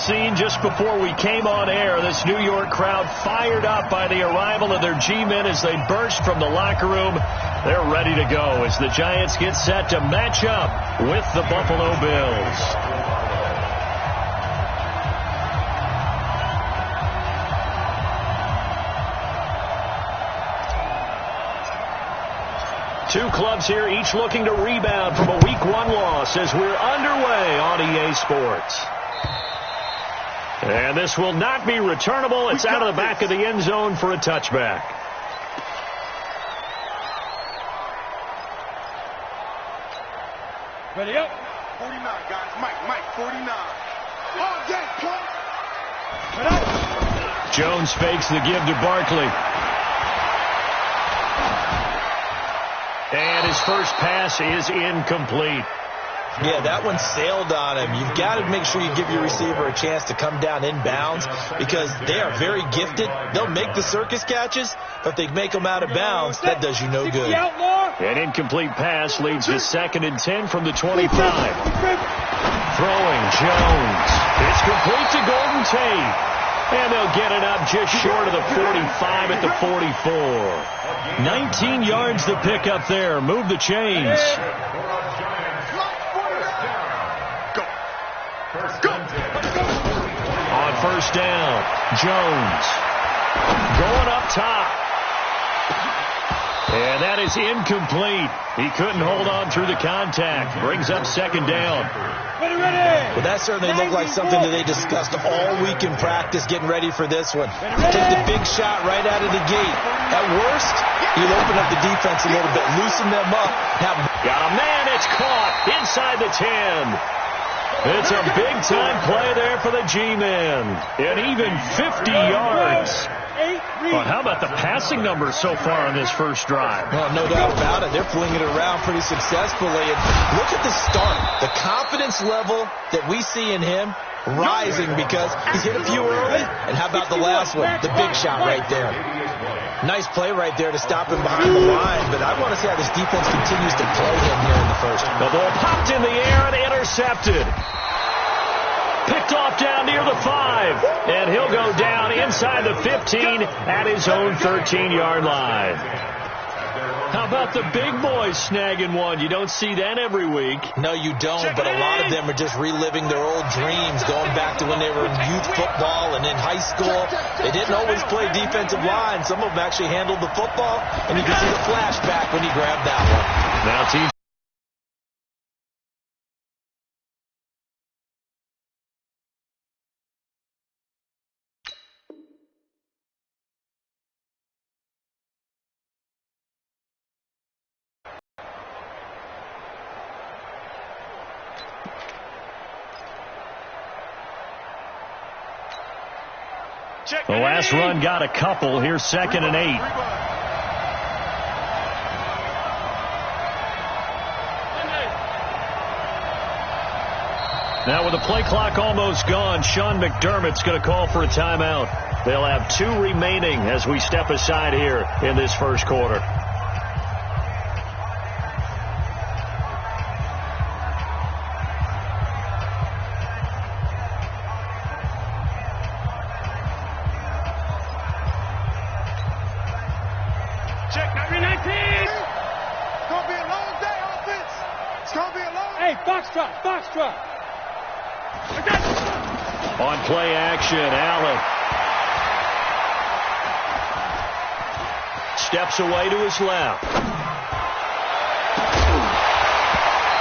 Scene just before we came on air, this New York crowd fired up by the arrival of their G-men as they burst from the locker room. They're ready to go as the Giants get set to match up with the Buffalo Bills. Two clubs here, each looking to rebound from a Week 1 loss as we're underway on EA Sports. And this will not be returnable. It's out of the back of the end zone for a touchback. Ready up. 49, guys. Mike, 49. Oh, yeah, Jones fakes the give to Barkley. And his first pass is incomplete. Yeah, that one sailed on him. You've got to make sure you give your receiver a chance to come down inbounds because they are very gifted. They'll make the circus catches, but they make them out of bounds. That does you no good. An incomplete pass leads to 2nd and 10 from the 25. Throwing Jones. It's complete to Golden Tate. And they'll get it up just short of the 45 at the 44. 19 yards to pick up there. Move the chains. On first down, Jones going up top. And that is incomplete. He couldn't hold on through the contact. Brings up 2nd down. Well, that certainly looked like something that they discussed all week in practice getting ready for this one. Take the big shot right out of the gate. At worst, he'll open up the defense a little bit, loosen them up. Now, got a man, it's caught inside the 10. It's a big-time play there for the G-men. And even 50 yards. Well, how about the passing numbers so far on this first drive? Well, no doubt about it. They're flinging it around pretty successfully. And look at the start. The confidence level that we see in him rising because he's hit a few early. And how about the last one? The big shot right there. Nice play right there to stop him behind the line. But I want to see how this defense continues to play him here in the first. The ball popped in the air and intercepted. Picked off down near the 5. And he'll go down inside the 15 at his own 13-yard line. How about the big boys snagging one? You don't see that every week. No, you don't, but a lot of them are just reliving their old dreams, going back to when they were in youth football and in high school. They didn't always play defensive line. Some of them actually handled the football, and you can see the flashback when he grabbed that one. Now, team. The last run got a couple. Here's 2nd and 8. Now with the play clock almost gone, Sean McDermott's going to call for a timeout. They'll have 2 remaining as we step aside here in this first quarter. On play action, Allen steps away to his left.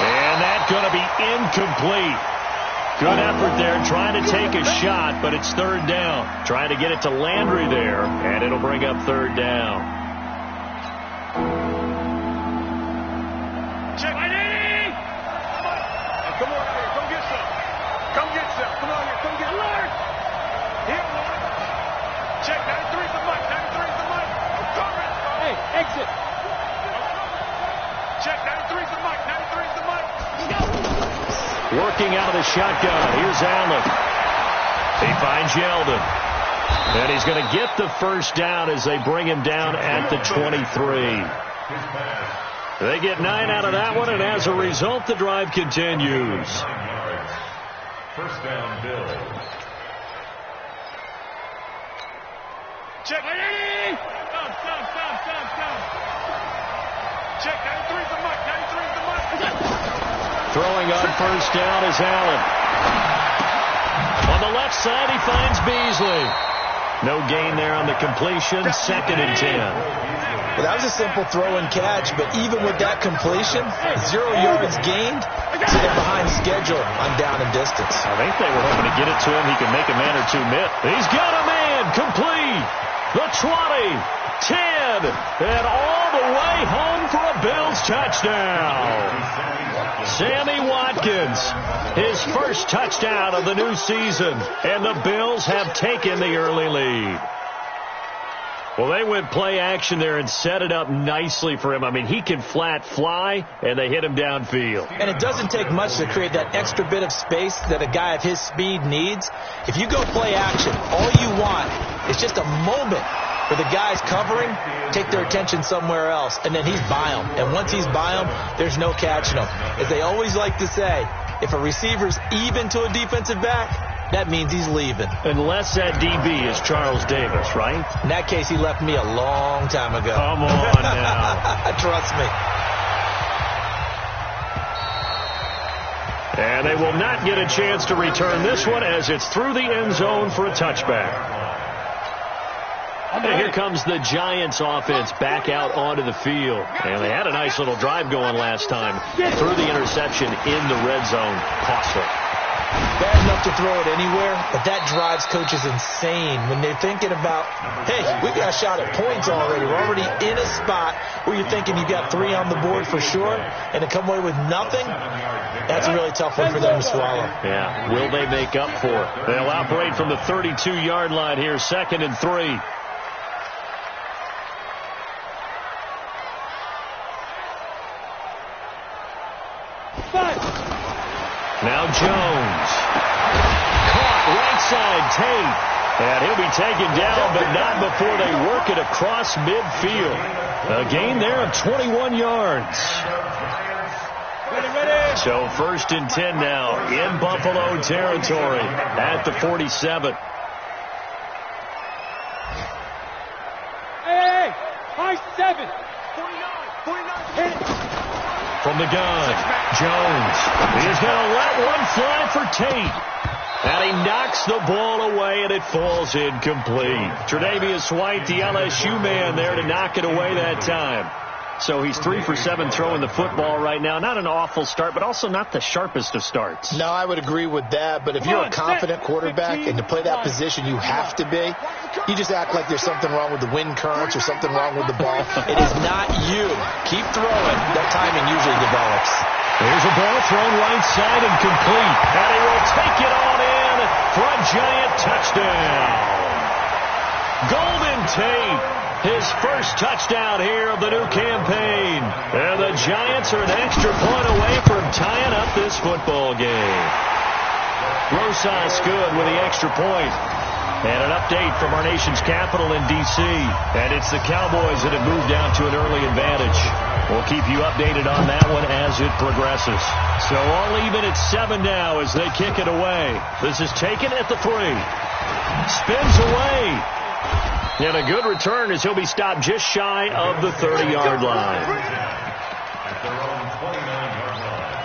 And that's going to be incomplete. Good effort there trying to take a shot, but it's 3rd down. Trying to get it to Landry there, and it'll bring up 3rd down. Check. Come on out here. Come get some. Come get some. Come on here. Come get Lord. Here, Lord. Check. 93's the mic. 93's the mic. I'm coming. Hey, exit. Check. 93's the mic. 93's the mic. Let's go. Working out of the shotgun. Here's Allen. He finds Yeldon. And he's going to get the first down as they bring him down at the 23. They get 9 out of that one, and as a result, the drive continues. First down, Bill. Check. Stop. Check. 93's the mic. 93's the mic. Throwing on first down is Allen. On the left side, he finds Beasley. No gain there on the completion. 2nd and 10. Well, that was a simple throw and catch, but even with that completion, 0 yards gained, so they're behind schedule on down and distance. I think they were hoping to get it to him. He can make a man or two miss. He's got a man. Complete. The 20, 10, and all the way home for a Bills touchdown. Sammy Watkins, his first touchdown of the new season, and the Bills have taken the early lead. Well, they went play action there and set it up nicely for him. I mean, he can flat fly, and they hit him downfield. And it doesn't take much to create that extra bit of space that a guy of his speed needs. If you go play action, all you want is just a moment where the guys covering take their attention somewhere else, and then he's by them. And once he's by them, there's no catching him. As they always like to say, if a receiver's even to a defensive back, that means he's leaving. Unless that DB is Charles Davis, right? In that case, he left me a long time ago. Come on now. Trust me. And they will not get a chance to return this one as it's through the end zone for a touchback. And here comes the Giants offense back out onto the field. And they had a nice little drive going last time. Through the interception in the red zone. Costly. Bad enough to throw it anywhere, but that drives coaches insane when they're thinking about, hey, we got a shot at points already. We're already in a spot where you're thinking you got 3 on the board for sure, and to come away with nothing, that's a really tough one for them to swallow. Yeah, will they make up for it? They'll operate from the 32-yard line here, 2nd and 3. Now Jones. Caught right side Tate. And he'll be taken down, but not before they work it across midfield. A gain there of 21 yards. So 1st and 10 now in Buffalo territory at the 47. Hey, 5-7. 49. From the gun, Jones. He's going to let one fly for Tate. And he knocks the ball away, and it falls incomplete. Tre'Davious White, the LSU man, there to knock it away that time. So he's 3 for 7 throwing the football right now. Not an awful start, but also not the sharpest of starts. No, I would agree with that. But if you're a confident quarterback and to play that position you have to be, you just act like there's something wrong with the wind currents or something wrong with the ball. It is not you. Keep throwing. That timing usually develops. Here's a ball thrown right side and complete. And he will take it on in for a Giant touchdown. Golden Tate, his first touchdown here of the new campaign. And the Giants are an extra point away from tying up this football game. Rosas good with the extra point. And an update from our nation's capital in D.C. And it's the Cowboys that have moved down to an early advantage. We'll keep you updated on that one as it progresses. So all even at 7 now as they kick it away. This is taken at the 3. Spins away. And a good return as he'll be stopped just shy of the 30-yard line. At their own 29-yard line.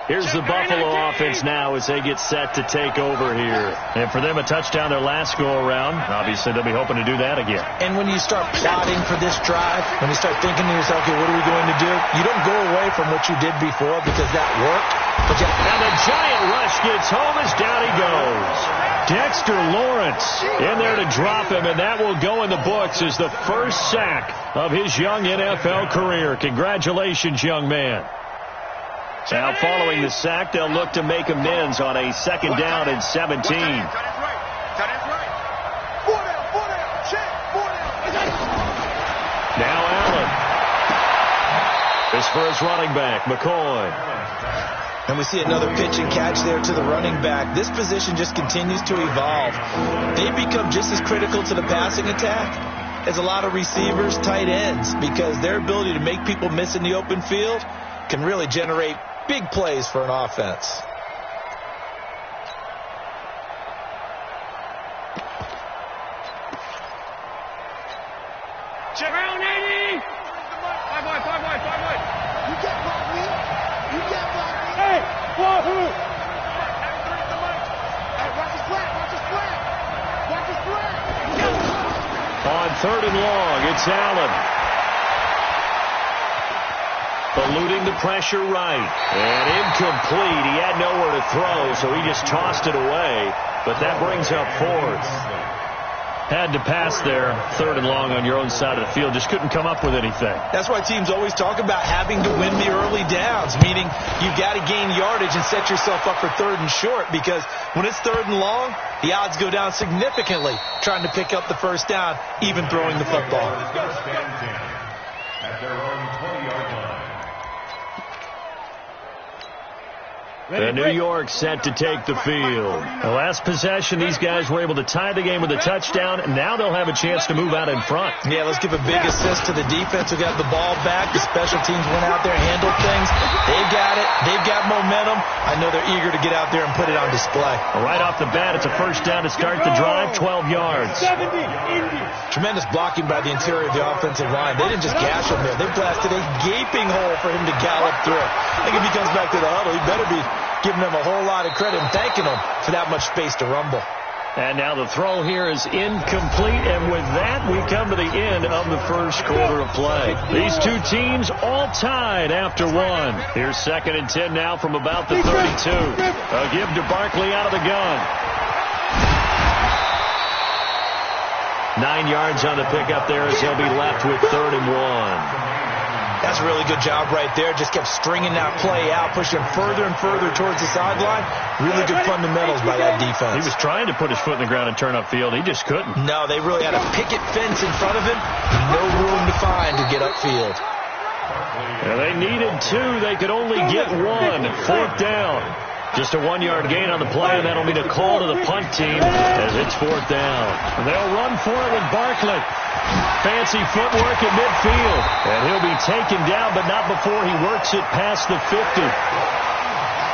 Here's the Buffalo offense now as they get set to take over here. And for them, a touchdown their last go-around. Obviously, they'll be hoping to do that again. And when you start plotting for this drive, when you start thinking to yourself, okay, what are we going to do? You don't go away from what you did before because that worked. But and the Giant rush gets home as down he goes. Dexter Lawrence in there to drop him, and that will go in the books as the first sack of his young NFL career. Congratulations, young man. Now, following the sack, they'll look to make amends on a 2nd down and 17. Cut his right. Four down. Check. 4 down. Now Allen. This for his running back, McCoy. And we see another pitch and catch there to the running back. This position just continues to evolve. They become just as critical to the passing attack as a lot of receivers, tight ends, because their ability to make people miss in the open field can really generate big plays for an offense. Check around 80. 5 wide. You can't block me. You can't block me. Hey, wahoo. Hey, watch his flat. On 3rd and long, it's Allen. Eluding the pressure right. And incomplete. He had nowhere to throw, so he just tossed it away. But that brings up 4th. Had to pass there, 3rd and long on your own side of the field. Just couldn't come up with anything. That's why teams always talk about having to win the early downs, meaning you've got to gain yardage and set yourself up for 3rd and short, because when it's 3rd and long, the odds go down significantly trying to pick up the first down, even throwing the football. At their own 20-yard line. And New York set to take the field. The last possession, these guys were able to tie the game with a touchdown, and now they'll have a chance to move out in front. Yeah, let's give a big assist to the defense who got the ball back. The special teams went out there and handled things. They got it. They've got momentum. I know they're eager to get out there and put it on display. Right off the bat, it's a first down to start the drive, 12 yards. Tremendous blocking by the interior of the offensive line. They didn't just gash him there. They blasted a gaping hole for him to gallop through. I think if he comes back to the huddle, he better be giving them a whole lot of credit and thanking them for that much space to rumble. And now the throw here is incomplete, and with that, we come to the end of the first quarter of play. These two teams all tied after one. Here's 2nd and 10 now from about the 32. A give to Barkley out of the gun. 9 yards on the pickup there as he'll be left with 3rd and 1. That's a really good job right there. Just kept stringing that play out, pushing further and further towards the sideline. Really good fundamentals by that defense. He was trying to put his foot in the ground and turn upfield. He just couldn't. No, they really had a picket fence in front of him. No room to find to get upfield. Yeah, they needed 2. They could only get 1. 4th down. Just a 1-yard gain on the play, and that'll mean a call to the punt team as it's 4th down. And they'll run for it with Barkley. Fancy footwork at midfield. And he'll be taken down, but not before he works it past the 50.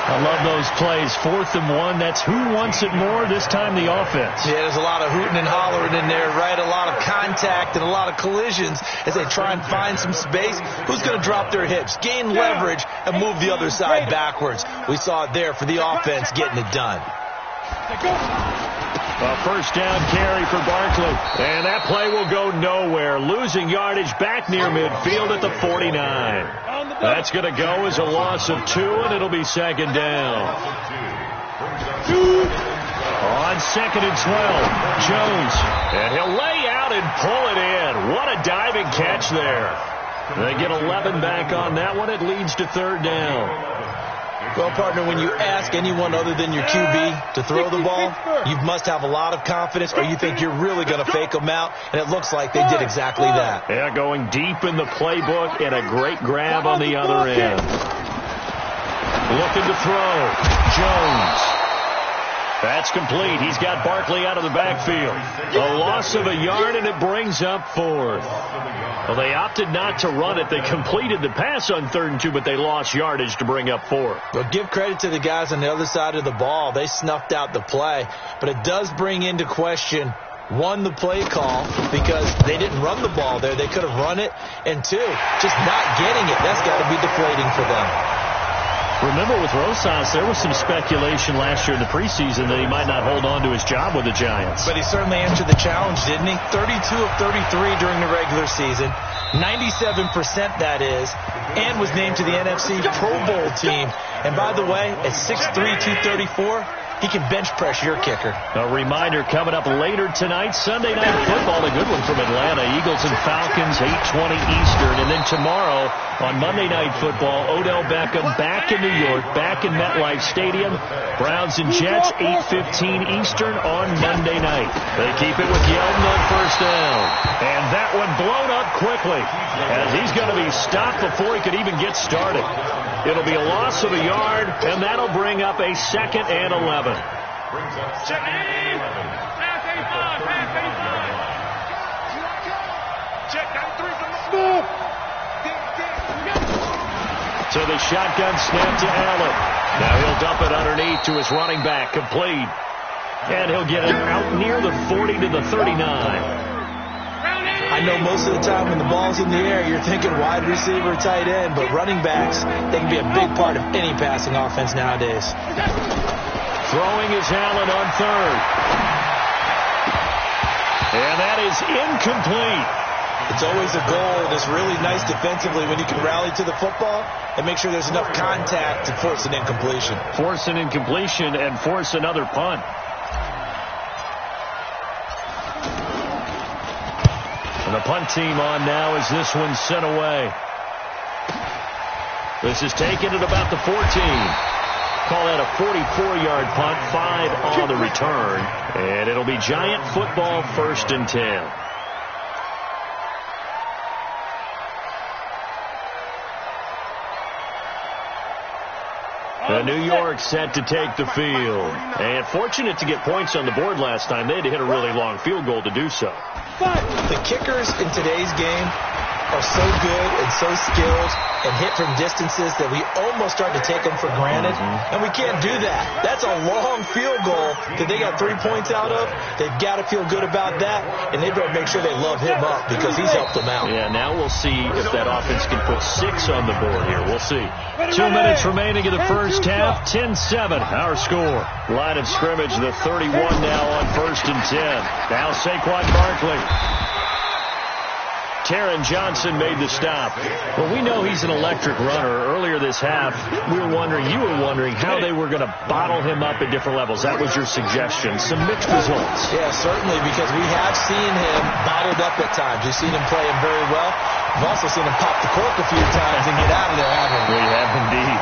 I love those plays. 4th and 1. That's who wants it more, this time the offense. Yeah, there's a lot of hooting and hollering in there, right? A lot of contact and a lot of collisions as they try and find some space. Who's going to drop their hips, gain leverage, and move the other side backwards? We saw it there for the offense getting it done. A first down carry for Barkley. And that play will go nowhere. Losing yardage back near midfield at the 49. That's going to go as a loss of 2, and it'll be 2nd down. On 2nd and 12, Jones. And he'll lay out and pull it in. What a diving catch there. They get 11 back on that one. It leads to 3rd down. Well, partner, when you ask anyone other than your QB to throw the ball, you must have a lot of confidence, or you think you're really going to fake them out, and it looks like they did exactly that. Yeah, going deep in the playbook and a great grab on the other end. Looking to throw. Jones. That's complete. He's got Barkley out of the backfield. A loss of a yard, and it brings up 4th. Well, they opted not to run it. They completed the pass on 3rd and 2, but they lost yardage to bring up 4th. Well, give credit to the guys on the other side of the ball. They snuffed out the play. But it does bring into question, 1, the play call, because they didn't run the ball there. They could have run it. And 2, just not getting it. That's got to be deflating for them. Remember, with Rosas, there was some speculation last year in the preseason that he might not hold on to his job with the Giants. But he certainly answered the challenge, didn't he? 32 of 33 during the regular season, 97% that is, and was named to the NFC Pro Bowl team. And by the way, at 6'3", 234, he can bench press your kicker. A reminder coming up later tonight, Sunday Night Football, a good one from Atlanta. Eagles and Falcons, 8:20 Eastern. And then tomorrow on Monday Night Football, Odell Beckham back in New York, back in MetLife Stadium. Browns and Jets, 8:15 Eastern on Monday night. They keep it with Yeldon on first down. And that one blown up quickly as he's going to be stopped before he could even get started. It'll be a loss of a yard, and that'll bring up a 2nd and 11. Brings up Check 2nd and 11. Pass 85. Pass 85. Check 93's So the shotgun snap to Allen. Now he'll dump it underneath to his running back, complete. And he'll get it out near the 40 to the 39. I know most of the time when the ball's in the air, you're thinking wide receiver, tight end, but running backs, they can be a big part of any passing offense nowadays. Throwing is Allen on 3rd. And that is incomplete. It's always a goal, and it's really nice defensively when you can rally to the football and make sure there's enough contact to force an incompletion. Force an incompletion and force another punt. And the punt team on now as this one's sent away. This is taken at about the 14. Call that a 44-yard punt, 5 on the return. And it'll be Giant football, 1st and 10. The New York set to take the field. And fortunate to get points on the board last time. They had to hit a really long field goal to do so. The kickers in today's game are so good and so skilled and hit from distances that we almost start to take them for granted. And we can't do that. That's a long field goal that they got 3 points out of. They've got to feel good about that, and they better make sure they love him up because he's helped them out. Yeah, now we'll see if that offense can put 6 on the board here. We'll see. 2 minutes remaining in the first half. 10-7, our score. Line of scrimmage, the 31 now on 1st and 10. Now Saquon Barkley. Taron Johnson made the stop. Well, we know he's an electric runner. Earlier this half, you were wondering how they were going to bottle him up at different levels. That was your suggestion. Some mixed results. Yeah, certainly, because we have seen him bottled up at times. We've seen him play him very well. We've also seen him pop the cork a few times and get out of there, haven't we? We have indeed.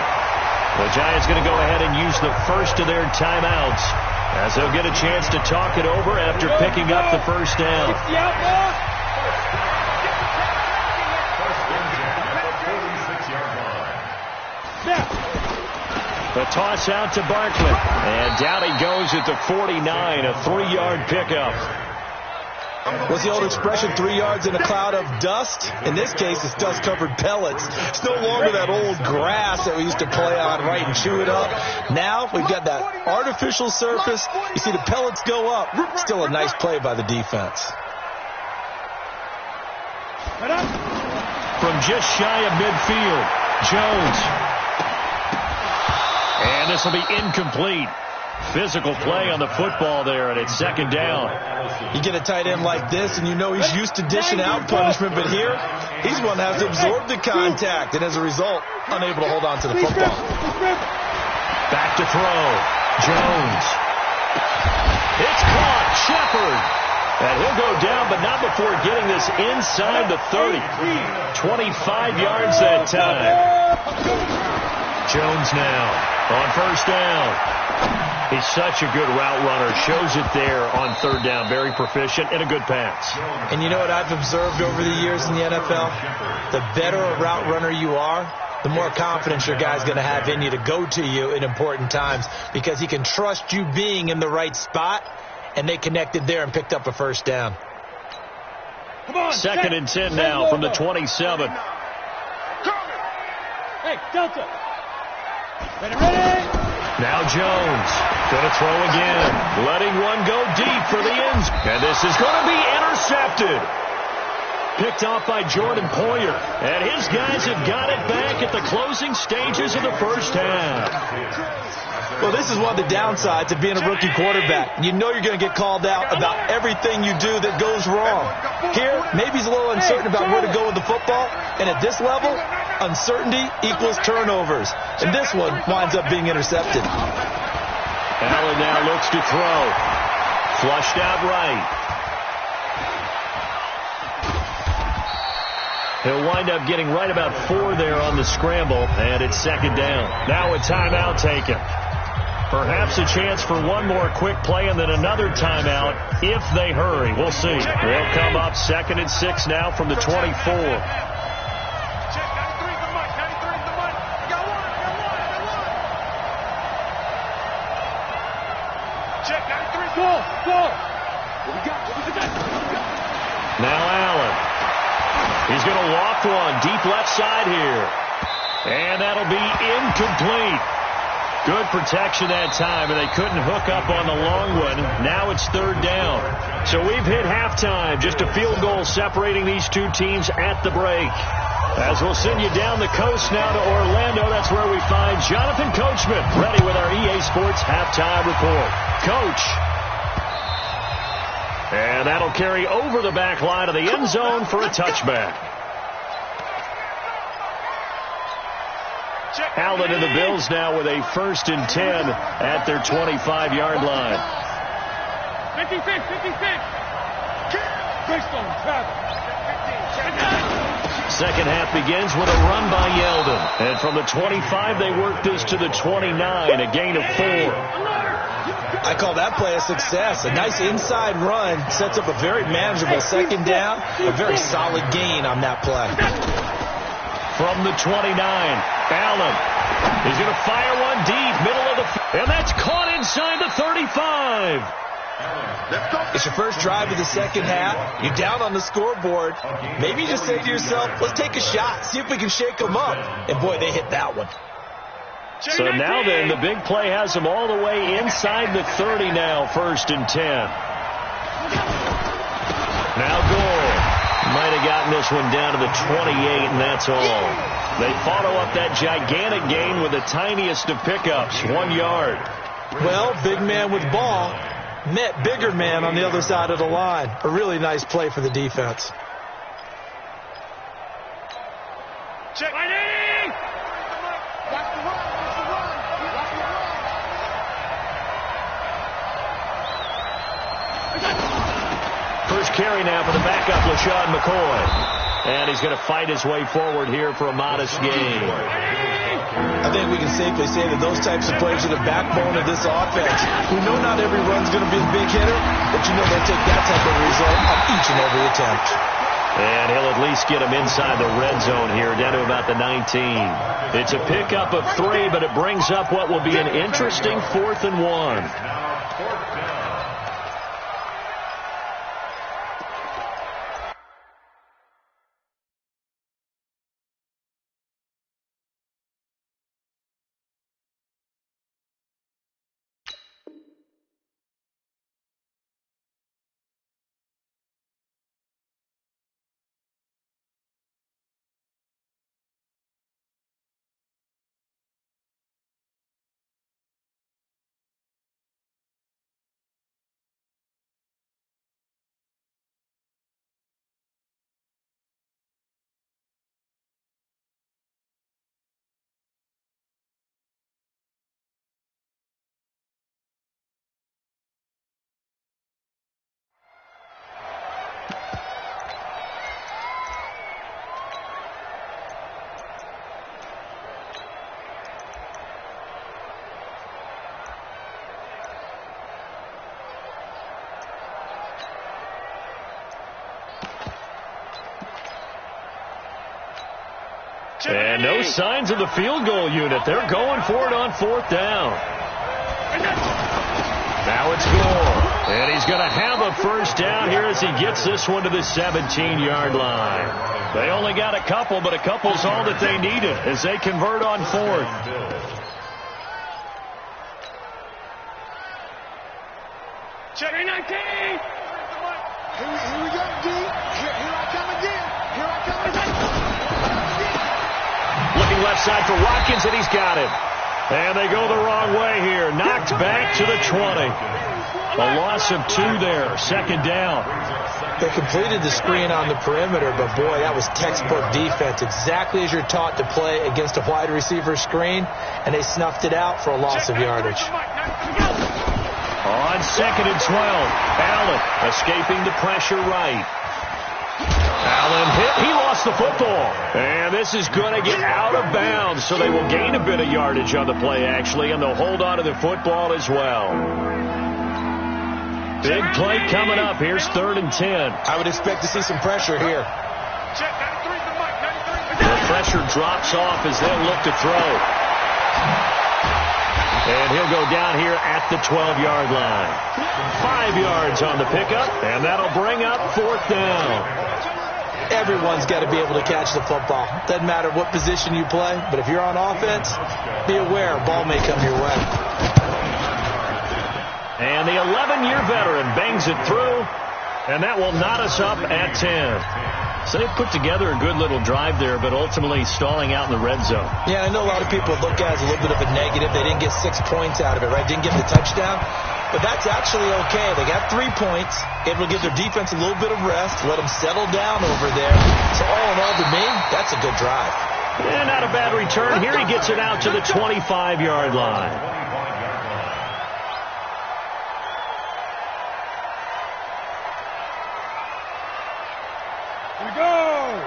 The Giants going to go ahead and use the first of their timeouts as they'll get a chance to talk it over after picking up the first down. The toss out to Barkley. And down he goes at the 49, a 3-yard pickup. What's the old expression, 3 yards in a cloud of dust? In this case, it's dust-covered pellets. It's no longer that old grass that we used to play on, right, and chew it up. Now we've got that artificial surface. You see the pellets go up. Still a nice play by the defense. From just shy of midfield, Jones. And this will be incomplete. Physical play on the football there, and it's 2nd down. You get a tight end like this, and you know he's used to dishing out punishment, but here, he's one that has to absorb the contact, and as a result, unable to hold on to the football. Back to throw. Jones. It's caught. Shepard. And he'll go down, but not before getting this inside the 30. 25 yards that time. Jones now on 1st down. He's such a good route runner. Shows it there on 3rd down. Very proficient and a good pass. And you know what I've observed over the years in the NFL? The better a route runner you are, the more confidence your guy's going to have in you to go to you in important times because he can trust you being in the right spot, and they connected there and picked up a 1st down. 2nd and 10 now from the 27. Hey, Delta. Ready. Now Jones going to throw again. Letting one go deep for the end zone. And this is going to be intercepted. Picked off by Jordan Poyer. And his guys have got it back at the closing stages of the first half. Well, this is one of the downsides of being a rookie quarterback. You know you're going to get called out about everything you do that goes wrong. Here, maybe he's a little uncertain about where to go with the football. And at this level, uncertainty equals turnovers. And this one winds up being intercepted. Allen now looks to throw. Flushed out right. He'll wind up getting right about 4 there on the scramble, and it's 2nd down. Now a timeout taken. Perhaps a chance for one more quick play and then another timeout if they hurry. We'll see. They'll come up 2nd and 6 now from the 24. Now Allen. He's going to loft one deep left side here. And that'll be incomplete. Good protection that time, and they couldn't hook up on the long one. Now it's third down. So we've hit halftime. Just a field goal separating these two teams at the break. As we'll send you down the coast now to Orlando, that's where we find Jonathan Coachman, ready with our EA Sports halftime report. Coach. And that'll carry over the back line of the end zone for a touchback. Allen and the Bills now with a 1st and 10 at their 25-yard line. 56. Second half begins with a run by Yeldon. And from the 25, they work this to the 29, a gain of 4. I call that play a success. A nice inside run sets up a very manageable second down. A very solid gain on that play. From the 29, Allen. He's going to fire one deep, middle of the field. And that's caught inside the 35. It's your first drive of the second half. You're down on the scoreboard. Maybe you just say to yourself, let's take a shot, see if we can shake them up. And, boy, they hit that one. So now then, the big play has them all the way inside the 30 now, 1st and 10. Now Gore. Might have gotten this one down to the 28, and that's all. They follow up that gigantic gain with the tiniest of pickups, 1 yard. Well, big man with ball met bigger man on the other side of the line. A really nice play for the defense. Check. First carry now for the backup, LaShawn McCoy. And he's going to fight his way forward here for a modest gain. I think we can safely say that those types of plays are the backbone of this offense. We know not every run's going to be a big hitter, but you know they'll take that type of result on each and every attempt. And he'll at least get him inside the red zone here, down to about the 19. It's a pickup of 3, but it brings up what will be an interesting 4th and 1. And no signs of the field goal unit. They're going for it on 4th down. Now it's Gore. And he's going to have a first down here as he gets this one to the 17-yard line. They only got a couple, but a couple's all that they needed as they convert on 4th. Check 19. Here we go, D. Here I come again. Here I come again. Looking left side for Watkins, and he's got him. And they go the wrong way here. Knocked back to the 20. A loss of 2 there. 2nd down. They completed the screen on the perimeter, but, boy, that was textbook defense. Exactly as you're taught to play against a wide receiver screen, and they snuffed it out for a loss of yardage. On 2nd and 12, Allen escaping the pressure right. Allen hit. He lost the football. And this is going to get out of bounds, so they will gain a bit of yardage on the play, actually, and they'll hold on to the football as well. Big play coming up. Here's 3rd and 10. I would expect to see some pressure here. The pressure drops off as they'll look to throw. And he'll he'll go down here at the 12-yard line. 5 yards on the pickup, and that'll bring up 4th down. Everyone's got to be able to catch the football. Doesn't matter what position you play, but if you're on offense, be aware a ball may come your way. And the 11-year veteran bangs it through, and that will knot us up at 10. So they put together a good little drive there, but ultimately stalling out in the red zone. Yeah, I know a lot of people look at it as a little bit of a negative. They didn't get 6 points out of it, right? Didn't get the touchdown. But that's actually okay. They got 3 points. It will give their defense a little bit of rest, let them settle down over there. So all in all, to me, that's a good drive. And not a bad return. Here he gets it out to the 25-yard line. Here we go.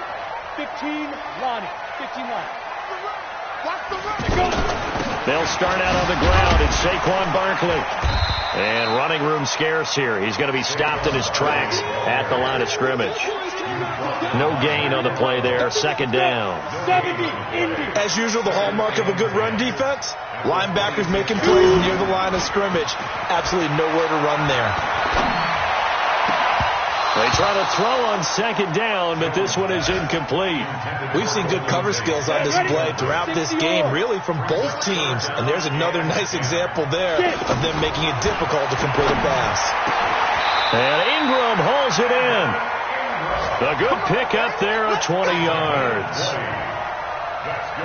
15, Lonnie. 15, Lonnie. Watch the run. They'll start out on the ground. It's Saquon Barkley. And running room scarce here. He's going to be stopped in his tracks at the line of scrimmage. No gain on the play there. 2nd down. As usual, the hallmark of a good run defense, linebackers making plays near the line of scrimmage. Absolutely nowhere to run there. They try to throw on 2nd down, but this one is incomplete. We've seen good cover skills on display throughout this game, really from both teams. And there's another nice example there of them making it difficult to complete a pass. And Ingram hauls it in. A good pick up there of 20 yards.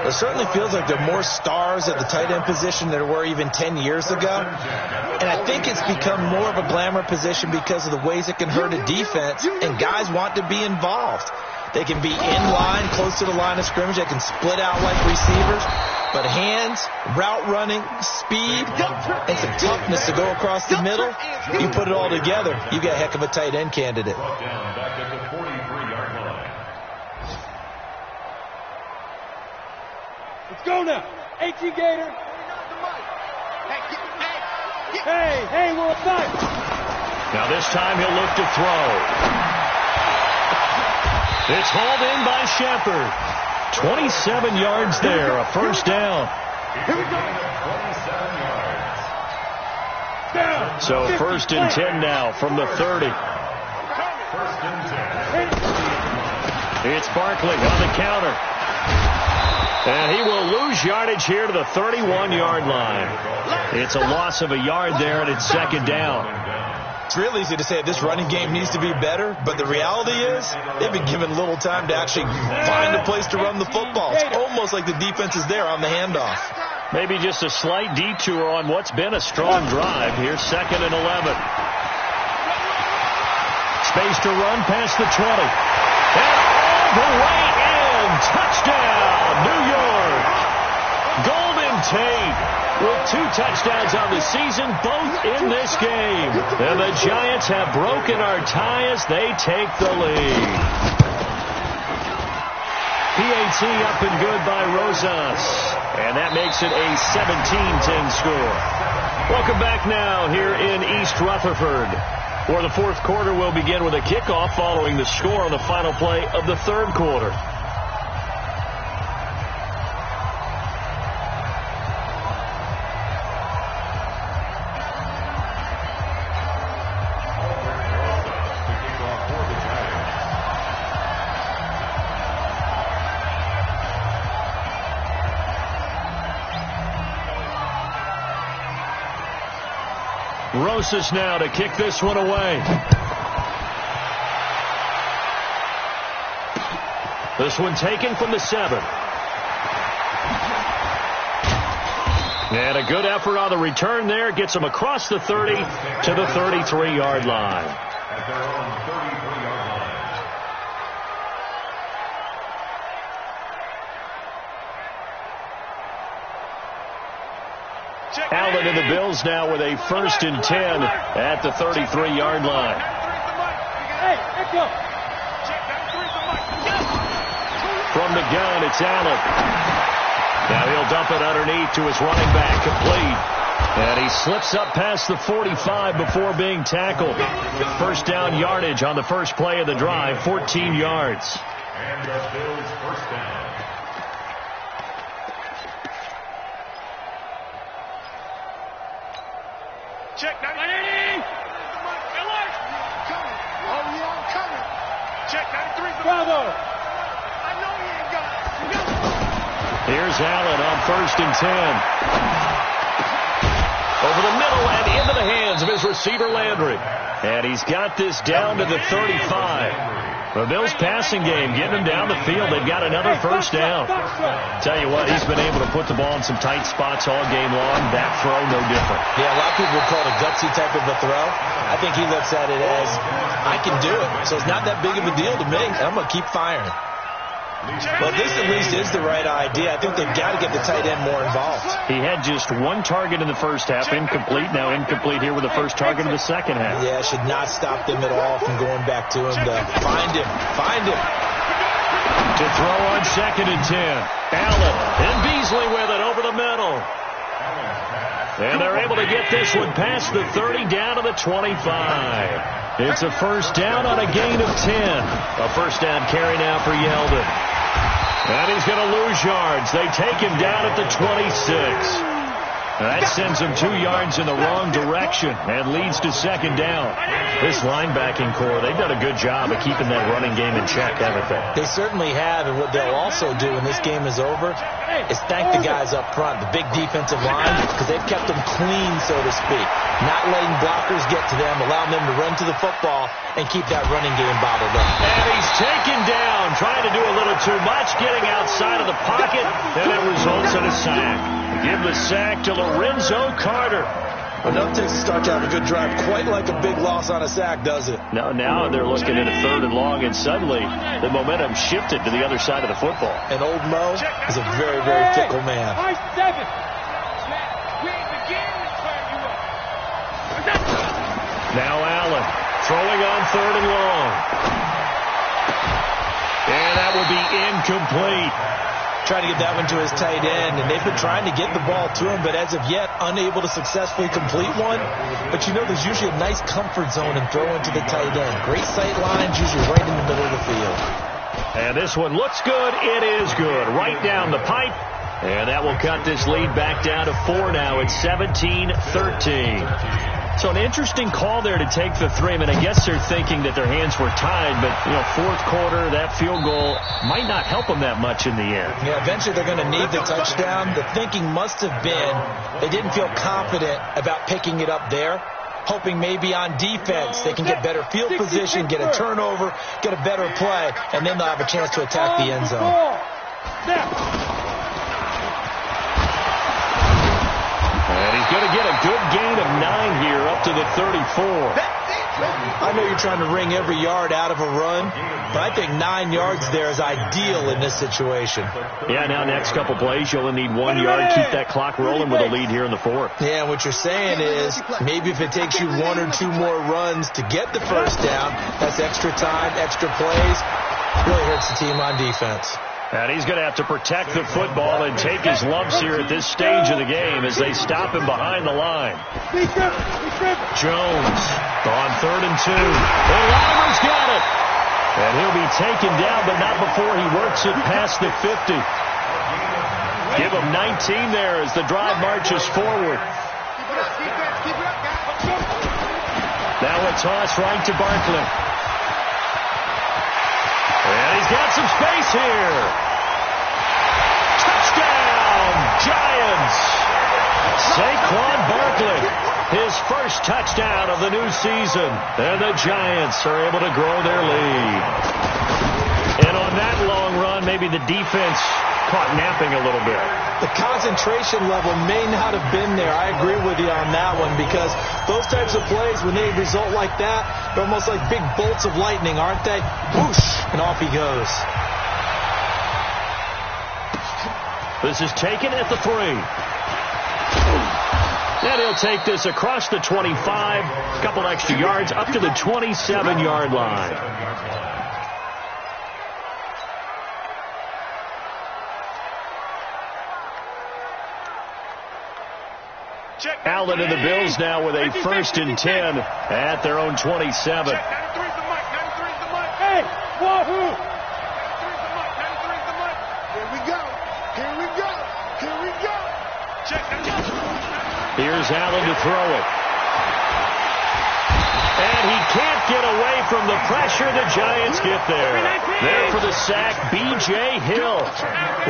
It certainly feels like there are more stars at the tight end position than there were even 10 years ago. And I think it's become more of a glamour position because of the ways it can hurt a defense, and guys want to be involved. They can be in line, close to the line of scrimmage. They can split out like receivers. But hands, route running, speed, and some toughness to go across the middle, you put it all together, you got a heck of a tight end candidate. Back at the 43-yard line. Let's go now. 18 Gator. Hey, we're offside. Now this time he'll look to throw. It's hauled in by Shepard. 27 yards there, a 1st down. Here we go. 27 yards. Down. So 1st and 10 now from the 30. 1st and 10. It's Barkley on the counter. And he will lose yardage here to the 31-yard line. It's a loss of a yard there, and it's 2nd down. It's real easy to say this running game needs to be better, but the reality is they've been given little time to actually find a place to run the football. It's almost like the defense is there on the handoff. Maybe just a slight detour on what's been a strong drive. Here's 2nd and 11. Space to run past the 20. And all the way in. Touchdown, New York. Golden Tate with 2 touchdowns on the season, both in this game. And the Giants have broken our tie as they take the lead. PAT up and good by Rosas. And that makes it a 17-10 score. Welcome back now here in East Rutherford, where the 4th quarter will begin with a kickoff following the score on the final play of the 3rd quarter. Rosas now to kick this one away. This one taken from the 7. And a good effort on the return there. Gets him across the 30 to the 33-yard line. At their own 33-yard line. Allen and the Bills now with a 1st and 10 at the 33-yard line. From the gun, it's Allen. Now he'll dump it underneath to his running back, complete. And he slips up past the 45 before being tackled. 1st down yardage on the first play of the drive, 14 yards. And the Bills' 1st down. Check 93. Oh, yeah, I'm coming. Check 93's the Bravo. I know he ain't got it. Here's Allen on 1st and 10. Over the middle and into the hands of his receiver, Landry. And he's got this down to the 35. The Bills' passing game getting him down the field. They've got another first down. Tell you what, he's been able to put the ball in some tight spots all game long. That throw, no different. Yeah, a lot of people would call it a gutsy type of a throw. I think he looks at it as, I can do it. So it's not that big of a deal to me. I'm going to keep firing. Well, this at least is the right idea. I think they've got to get the tight end more involved. He had just one target in the first half, incomplete. Now incomplete here with the first target of the second half. Yeah, should not stop them at all from going back to him to find him. To throw on 2nd and 10. Allen and Beasley with it over the middle. And they're able to get this one past the 30 down to the 25. It's a first down on a gain of 10. A first down carry now for Yeldon. And he's going to lose yards. They take him down at the 26. That sends him 2 yards in the wrong direction and leads to second down. This linebacking core, they've done a good job of keeping that running game in check, haven't they? They certainly have, and what they'll also do when this game is over is thank the guys up front, the big defensive line, because they've kept them clean, so to speak. Not letting blockers get to them, allowing them to run to the football and keep that running game bottled up. And he's taken down, trying to do a little too much, getting outside of the pocket, and it results in a sack. Give the sack to Lorenzo Carter. Well, no Texas start to have a good drive, quite like a big loss on a sack, does it? Now they're looking at a 3rd and long, and suddenly the momentum shifted to the other side of the football. And old Mo is a very, very fickle man. Now Allen throwing on 3rd and long. And that will be incomplete. Trying to get that one to his tight end, and they've been trying to get the ball to him, but as of yet, unable to successfully complete one. But you know, there's usually a nice comfort zone in throwing to the tight end. Great sight lines, usually right in the middle of the field. And this one looks good. It is good. Right down the pipe. And that will cut this lead back down to 4 now. It's 17-13. So an interesting call there to take the 3. I mean, I guess they're thinking that their hands were tied, but, you know, 4th quarter, that field goal might not help them that much in the end. Yeah, eventually they're going to need the touchdown. The thinking must have been they didn't feel confident about picking it up there, hoping maybe on defense they can get better field position, get a turnover, get a better play, and then they'll have a chance to attack the end zone. And he's going to get a good gain of 9 here up to the 34. I know you're trying to wring every yard out of a run, but I think 9 yards there is ideal in this situation. Yeah, now next couple plays, you'll only need 1 yard. Keep that clock rolling with a lead here in the 4th. Yeah, what you're saying is maybe if it takes you 1 or 2 more runs to get the first down, that's extra time, extra plays. Really hurts the team on defense. And he's going to have to protect the football and take his lumps here at this stage of the game as they stop him behind the line. Jones on 3rd and 2. And Latimer's got it. And he'll be taken down, but not before he works it past the 50. Give him 19 there as the drive marches forward. Now a toss right to Barkley. And he's got some space here. Touchdown, Giants. Saquon Barkley, his first touchdown of the new season. And the Giants are able to grow their lead. And on that long run, maybe the defense caught napping a little bit. The concentration level may not have been there. I agree with you on that one, because those types of plays, when they result like that, they're almost like big bolts of lightning, aren't they? Whoosh, and off he goes. This is taken at the 3. And he'll take this across the 25, a couple extra yards, up to the 27-yard line. Allen and the Bills now with a 1st and 10 at their own 27. Check 93's the mic. 93's the mic. Hey, wahoo! 93's the mic. 93's the mic. Here we go. Here we go. Here we go. Check 93. Here's Allen to throw it. And he can't get away from the pressure. The Giants get there. There for the sack, B.J. Hill.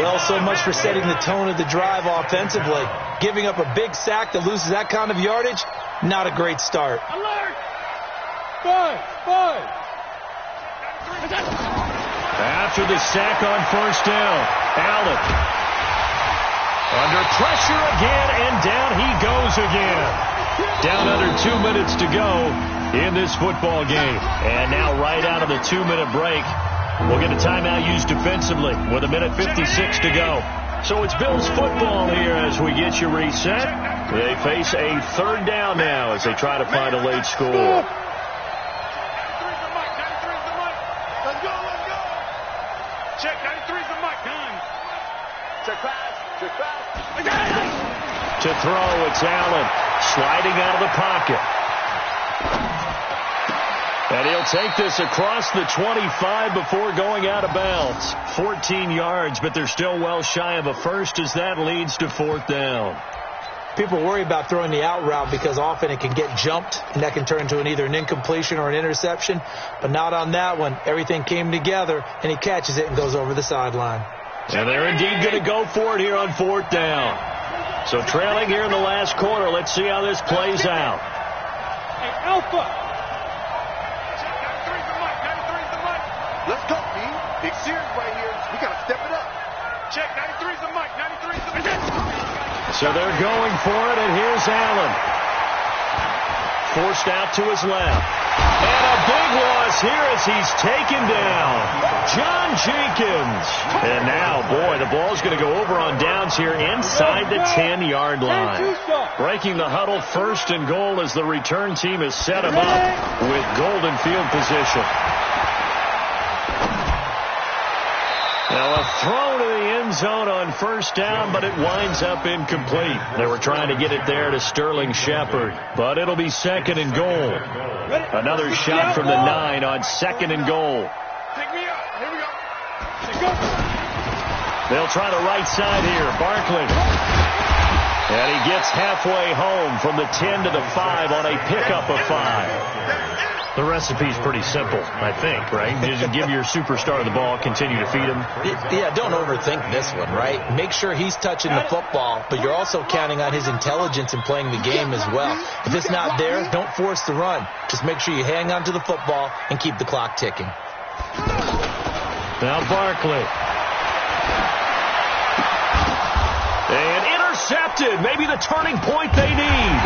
Well, so much for setting the tone of the drive offensively. Giving up a big sack that loses that kind of yardage, not a great start. Alert! Five. After the sack on first down, Allen under pressure again, and down he goes again. Down under 2 minutes to go in this football game. And now right out of the 2-minute break, we'll get a timeout used defensively with 1:56 to go. So it's Bills football here as we get you reset. They face a third down now as they try to find a late score. Let's go. Check, 93's the mic. Check pass. To throw, it's Allen sliding out of the pocket. And he'll take this across the 25 before going out of bounds. 14 yards, but they're still well shy of a first as that leads to fourth down. People worry about throwing the out route because often it can get jumped, and that can turn into either an incompletion or an interception. But not on that one. Everything came together, and he catches it and goes over the sideline. And they're indeed going to go for it here on fourth down. So trailing here in the last quarter. Let's see how this plays out. Hey, Alpha. Check, 93's the mic. Let's go, B. Big series right here. We got to step it up. Check, 93's the mic. So they're going for it, and here's Allen. Forced out to his left. And a big loss here as he's taken down. John Jenkins. And now, boy, the ball's going to go over on downs here inside the 10-yard line. Breaking the huddle, first and goal as the return team has set him up with golden field position. Now a throw to the end zone on first down, but it winds up incomplete. They were trying to get it there to Sterling Shepard, but it'll be second and goal. Another shot from the 9 on second and goal. Pick me up. Here we go. They'll try the right side here. Barkley. And he gets halfway home from the 10 to the 5 on a pickup of 5. The recipe's pretty simple, I think, right? Just give your superstar the ball, continue to feed him. Yeah, don't overthink this one, right? Make sure he's touching the football, but you're also counting on his intelligence in playing the game as well. If it's not there, don't force the run. Just make sure you hang on to the football and keep the clock ticking. Now Barkley. And intercepted. Maybe the turning point they need.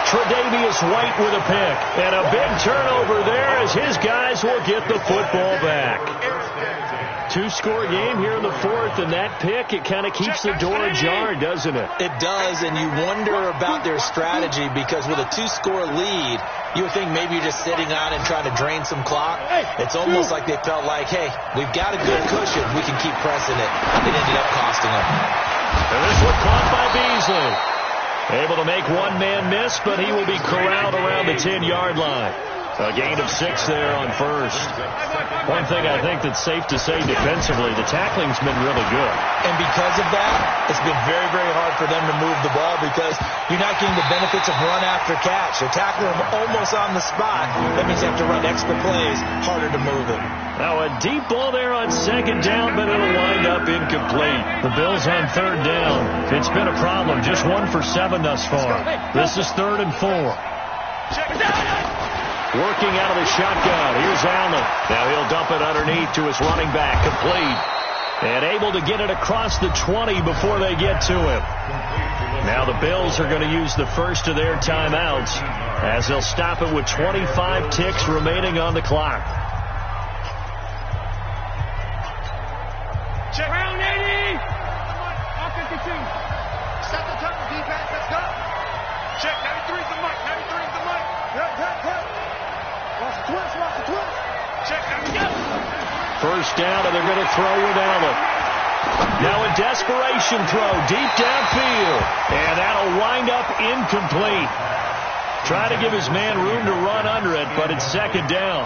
Tre'Davious White with a pick. And a big turnover there as his guys will get the football back. 2-score game here in the fourth, and that pick, it kind of keeps the door ajar, doesn't it? It does, and you wonder about their strategy because with a 2-score lead, you would think maybe you're just sitting on and trying to drain some clock. It's almost like they felt like, hey, we've got a good cushion. We can keep pressing it. It ended up costing them. And this one caught by Beasley. Able to make one man miss, but he will be corralled around the 10-yard line. A gain of 6 there on first. One thing I think that's safe to say defensively, the tackling's been really good. And because of that, it's been very, very hard for them to move the ball because you're not getting the benefits of run after catch. They're tackling them almost on the spot. That means you have to run extra plays, harder to move it. Now a deep ball there on second down, but it'll wind up incomplete. The Bills on third down. It's been a problem. Just 1 for 7 thus far. This is 3rd and 4. Working out of the shotgun. Here's Allen. Now he'll dump it underneath to his running back. Complete. And able to get it across the 20 before they get to him. Now the Bills are going to use the first of their timeouts as they'll stop it with 25 ticks remaining on the clock. Check. Round 80. Offensive team. Set the tempo, defense. Let's go. Check. 93's the mic. 93's the mic. Watch the twist. Check. First down, and they're going to throw with Allen. Now a desperation throw deep downfield. And that'll wind up incomplete. Try to give his man room to run under it, but it's second down.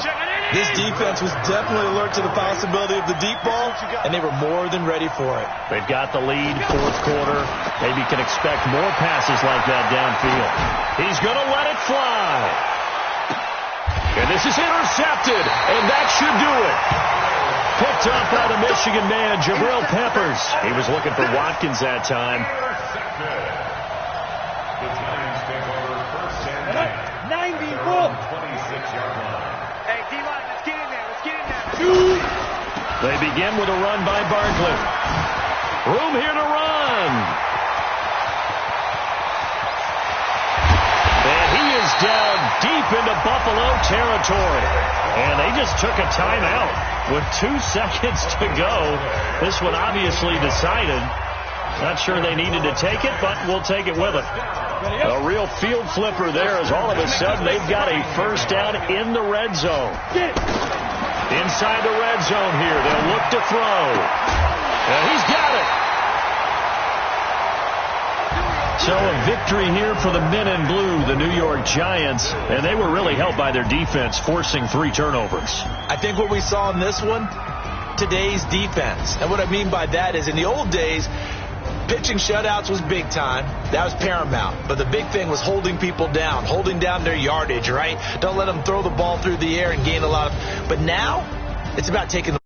This defense was definitely alert to the possibility of the deep ball, and they were more than ready for it. They've got the lead, fourth quarter. Maybe can expect more passes like that downfield. He's going to let it fly. And this is intercepted, and that should do it. Picked up by the Michigan man, Jabril Peppers. He was looking for Watkins that time. The Giants take over first and 94. 26-yard line. Hey, D-line, let's get in there. Let's get in there. They begin with a run by Barkley. Room here to run. And he is down deep into Buffalo territory. And they just took a timeout with 2 seconds to go. This one obviously decided. Not sure they needed to take it, but we'll take it with them. A real field flipper there as all of a sudden they've got a first down in the red zone. Inside the red zone here, they'll look to throw. And he's got it. So a victory here for the men in blue, the New York Giants, and they were really helped by their defense, forcing 3 turnovers. I think what we saw in this one, today's defense. And what I mean by that is in the old days, pitching shutouts was big time. That was paramount. But the big thing was holding people down, holding down their yardage, right? Don't let them throw the ball through the air and gain a lot of... But now, it's about taking the